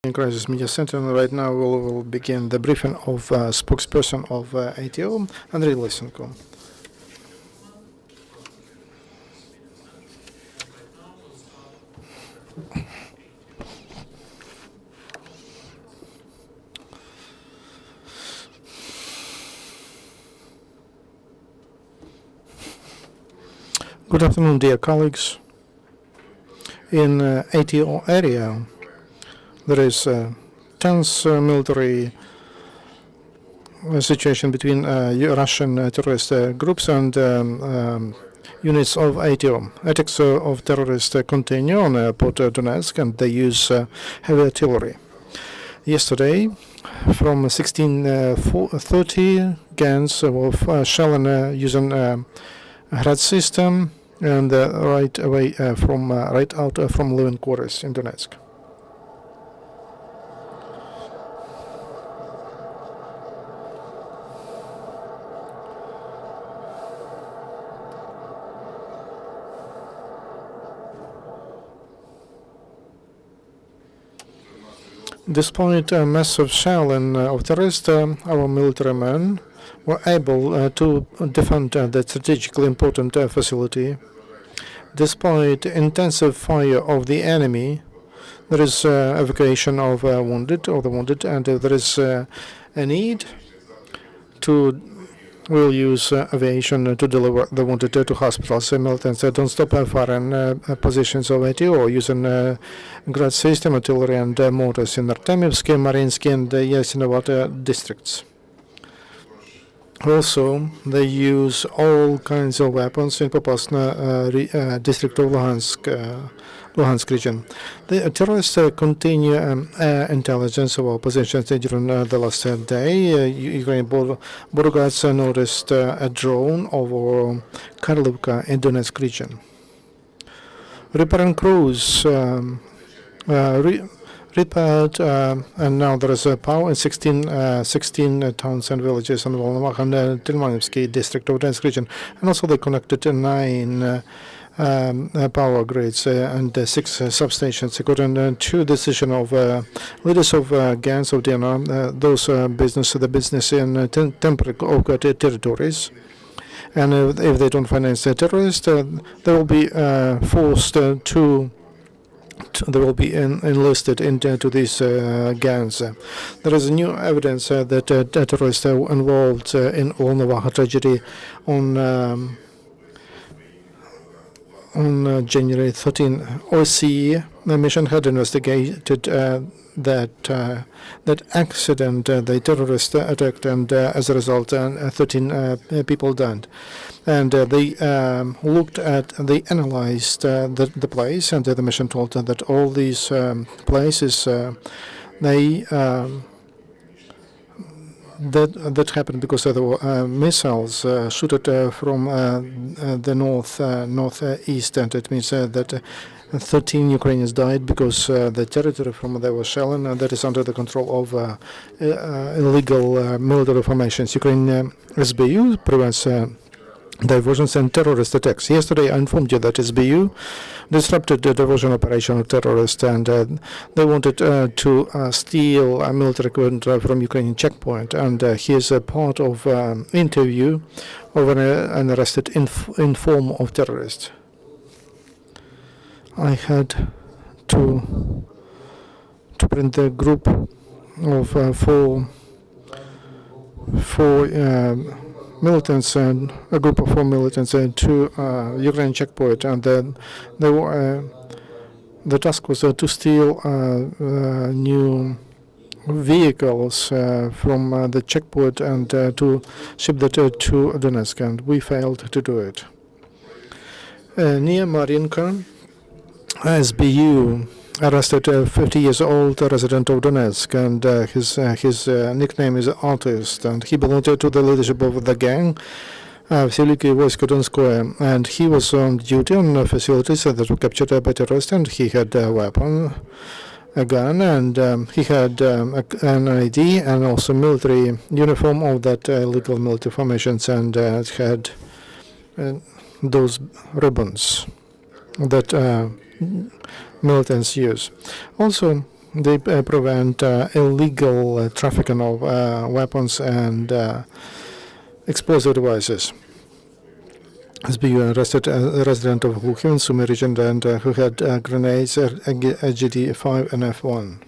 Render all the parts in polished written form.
In Crisis Media Center, and right now we will begin the briefing of spokesperson of ATO, Andriy Lysenko. Good afternoon, dear colleagues. In ATO area, there is a tense military situation between Russian terrorist groups and units of ATO. Attacks of terrorists continue on Port Donetsk, and they use heavy artillery. Yesterday, from 16:30, guns of shelling using Grad system, and right away right out from living quarters in Donetsk. Despite a massive shelling of terrorists, our military men were able to defend the strategically important facility. Despite intensive fire of the enemy, there is evacuation of the wounded, and there is a need to. We'll use aviation to deliver the wounded to hospitals. Militants don't stop firing positions of ATO using Grad system, artillery, and mortars in Artemivsky, Mariinsky, and Yasinovato districts. Also, they use all kinds of weapons in Popasna district of Luhansk region. The terrorists continue intelligence of our positions during the last day. Ukrainian border guards noticed a drone over Karlovka in Donetsk region. Repairing crews repaired, and now there is power in 16 towns and villages in Volnovakh and Tilmanivsky district of Donetsk region. And also they connected 9 power grids and 6 substations. According to decision of leaders of gangs of Dina, those the business in temporary occupied territories. And if they don't finance the terrorists, they will be forced they will be enlisted into these gangs. There is new evidence that terrorists are involved in Volnovakh tragedy on January 13. OSCE mission had investigated that accident, the terrorist attack, and as a result, 13 people died. And they analyzed the place, and the mission told that all these places that happened because there were missiles shot from the northeast, and it means that 13 Ukrainians died because the territory from there was shelling, and that is under the control of illegal military formations. Ukraine SBU prevents diversions and terrorist attacks. Yesterday, I informed you that SBU disrupted the diversion operation of terrorists, and they wanted to steal a military equipment from Ukrainian checkpoint. And here's a part of interview of an arrested inform of terrorist. I had to print the group of four militants, and a group of 4 militants to Ukrainian checkpoint, and then they were the task was to steal new vehicles from the checkpoint and to ship that to Donetsk, and we failed to do it. Near Mariinka, SBU arrested a 50 years old resident of Donetsk, and his nickname is Artist, and he belonged to the leadership of the gang Veliki Voisko Donskoye, and he was on duty on facilities that were captured by terrorists, and he had a weapon, a gun, and he had an ID and also military uniform of that illegal military formations, and it had those ribbons that militants use. Also, they prevent illegal trafficking of weapons and explosive devices. SBU arrested a resident of Lukhin, Sumy region, and who had grenades, GD5 and F1.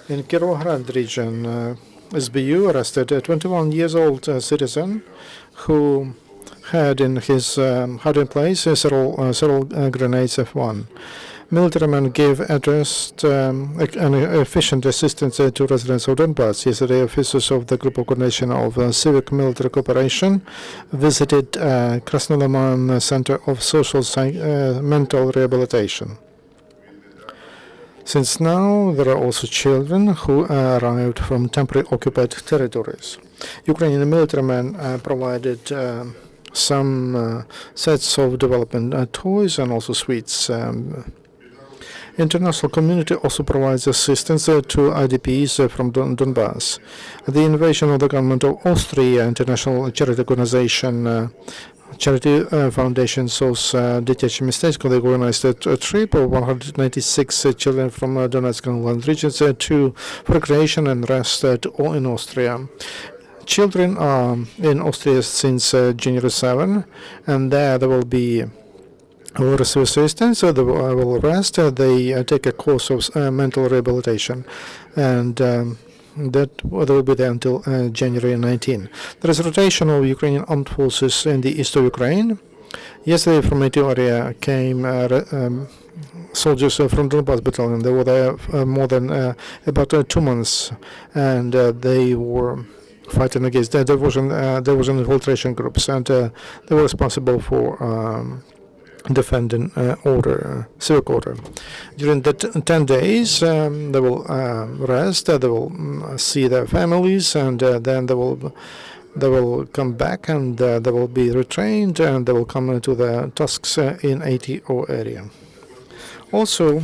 In Kirovohrad region, SBU arrested a 21-year-old citizen who had in his hiding place several grenades F1. Military men gave addressed and efficient assistance to residents of Donbass. Yesterday, officers of the Group of Coordination of Civic Military Cooperation visited Krasnodar Center of Social Mental Rehabilitation. Since now, there are also children who arrived from temporarily occupied territories. Ukrainian military men provided some sets of development toys and also sweets. International community also provides assistance to IDPs from Donbass. The invasion of the government of Austria, international charity organization, Charity Foundation SOS Дитяче містечко, they organized a trip of 196 children from Donetsk and Luhansk regions for recreation and rest in Austria. Children are in Austria since January 7, and there they will receive assistance, they will rest, they take a course of mental rehabilitation, and that will be there until January 19. There is a rotation of Ukrainian armed forces in the east of Ukraine. Yesterday from Meteo area came soldiers from Donbass battalion. They were there more than about 2 months, and they were fighting against there was an infiltration groups, and they were responsible for defending civic order. During the 10 days, they will rest, they will see their families, and then they will come back, and they will be retrained, and they will come into the tasks in ATO area. Also,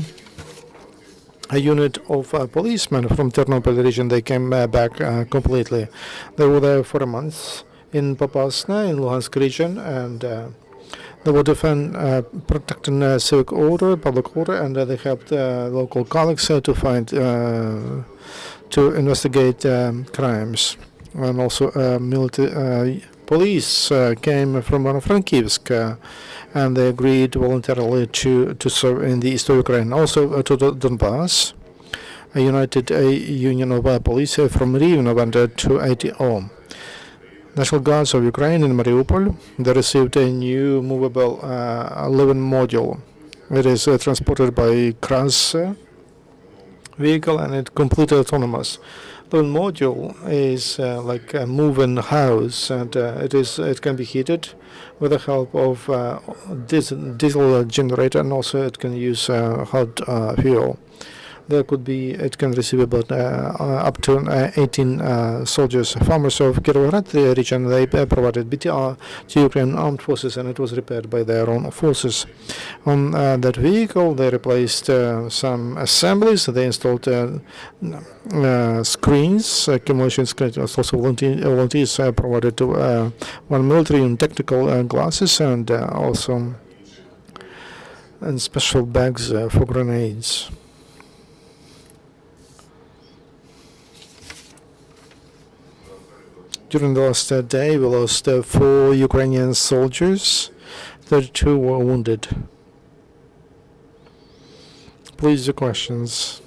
a unit of policemen from Ternopil region, they came back completely. They were there for a month in Popasna, in Luhansk region, and they will defend, protecting civic order, public order, and they helped local colleagues to find, to investigate crimes. And also, military police came from Frankivsk, and they agreed voluntarily to serve in the east of Ukraine. Also to Donbass, a united union of police from Rivne went to ATO. National Guards of Ukraine in Mariupol, they received a new movable living module. It is transported by Kras vehicle, and it's completely autonomous. The module is like a moving house, and it can be heated with the help of diesel generator, and also it can use hot fuel. It can receive about up to 18 soldiers. Farmers of Kirovohrad region, they provided BTR to Ukrainian armed forces, and it was repaired by their own forces. On that vehicle, they replaced some assemblies. They installed screens, accumulation screens. Also, volunteers provided to one military and technical glasses, and also special bags for grenades. During the last day, we lost 4 Ukrainian soldiers. 32 were wounded. Please, the questions.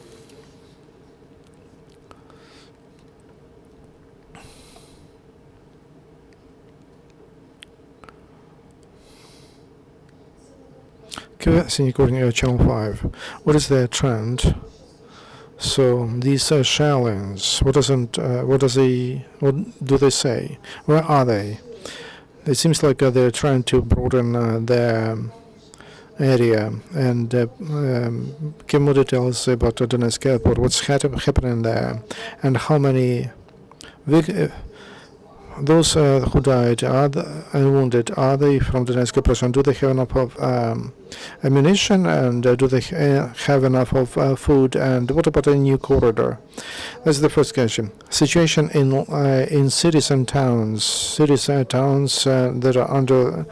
Channel 5. What is their trend? So these shellings, what do they say? Where are they? It seems like they're trying to broaden their area, and give more details about the Donetsk airport, what's happening there, and how many those who died and wounded, are they from the Donetsk operation? Do they have enough of ammunition, and do they have enough of food? And what about a new corridor? That's the first question. Situation in cities and towns, that are under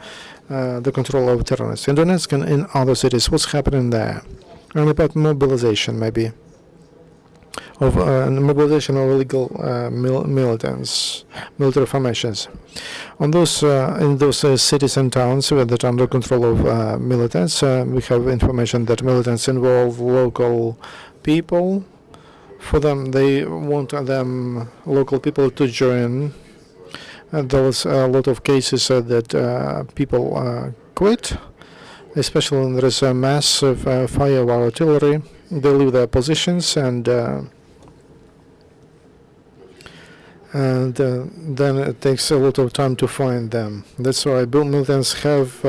the control of terrorists. In Donetsk and in other cities, what's happening there? And about mobilization, maybe, of mobilization of illegal militants, military formations. On those in those cities and towns that are under control of militants, we have information that militants involve local people. For them, they want them local people to join. There was a lot of cases that people quit, especially when there is a massive fire of artillery. They leave their positions and then it takes a lot of time to find them. That's why militants have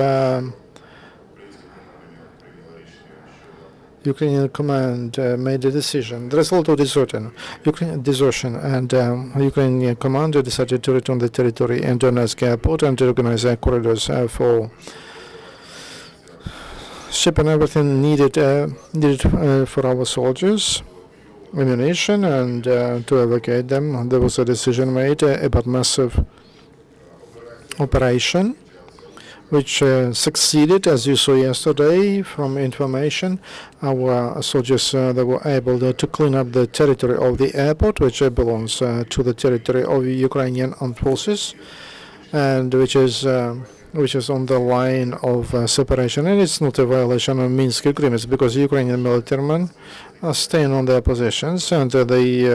Ukrainian command made a decision. There is a lot of desertion, and Ukrainian command decided to return the territory in Donetsk airport and to organize corridors for shipping everything needed for our soldiers, ammunition, and to evacuate them. There was a decision made about massive operation, which succeeded, as you saw yesterday from information. Our soldiers they were able to clean up the territory of the airport, which belongs to the territory of Ukrainian armed forces, and which is on the line of separation. And it's not a violation of Minsk agreements, because Ukrainian militarymen are staying on their positions, and they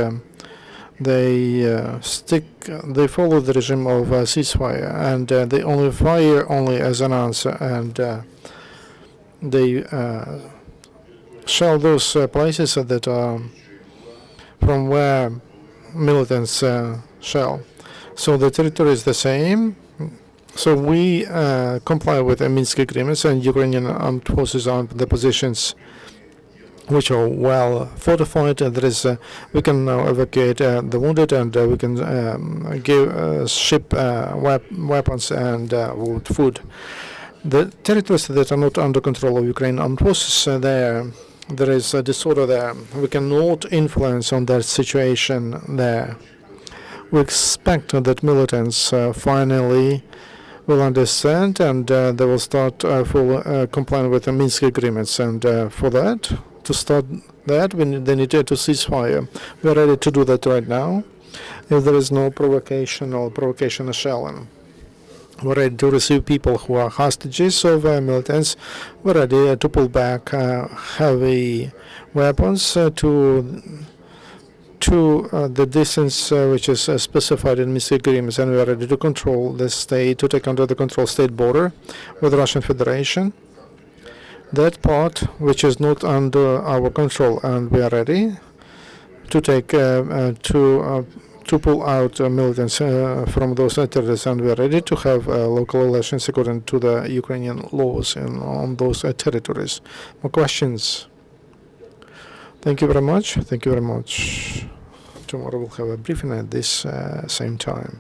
follow the regime of ceasefire, and they only fire as an answer, and they shell those places that are from where militants shell. So the territory is the same. So we comply with the Minsk agreements, and Ukrainian armed forces are on the positions which are well fortified. And there is, we can now evacuate the wounded, and we can ship weapons and food. The territories that are not under control of Ukrainian armed forces, there is a disorder there. We cannot influence on that situation there. We expect that militants finally will understand, and they will start complying with the Minsk agreements. And for that, to start that, they need to cease fire. We are ready to do that right now. If there is no provocation or provocation shelling, we're ready to receive people who are hostages of militants. We're ready to pull back heavy weapons to the distance which is specified in Minsk agreements, and we are ready to control the state, to take under the control state border with the Russian Federation. That part which is not under our control, and we are ready to take to pull out militants from those territories, and we are ready to have local elections according to the Ukrainian laws on those territories. More questions? Thank you very much. Thank you very much. Tomorrow we'll have a briefing at this same time.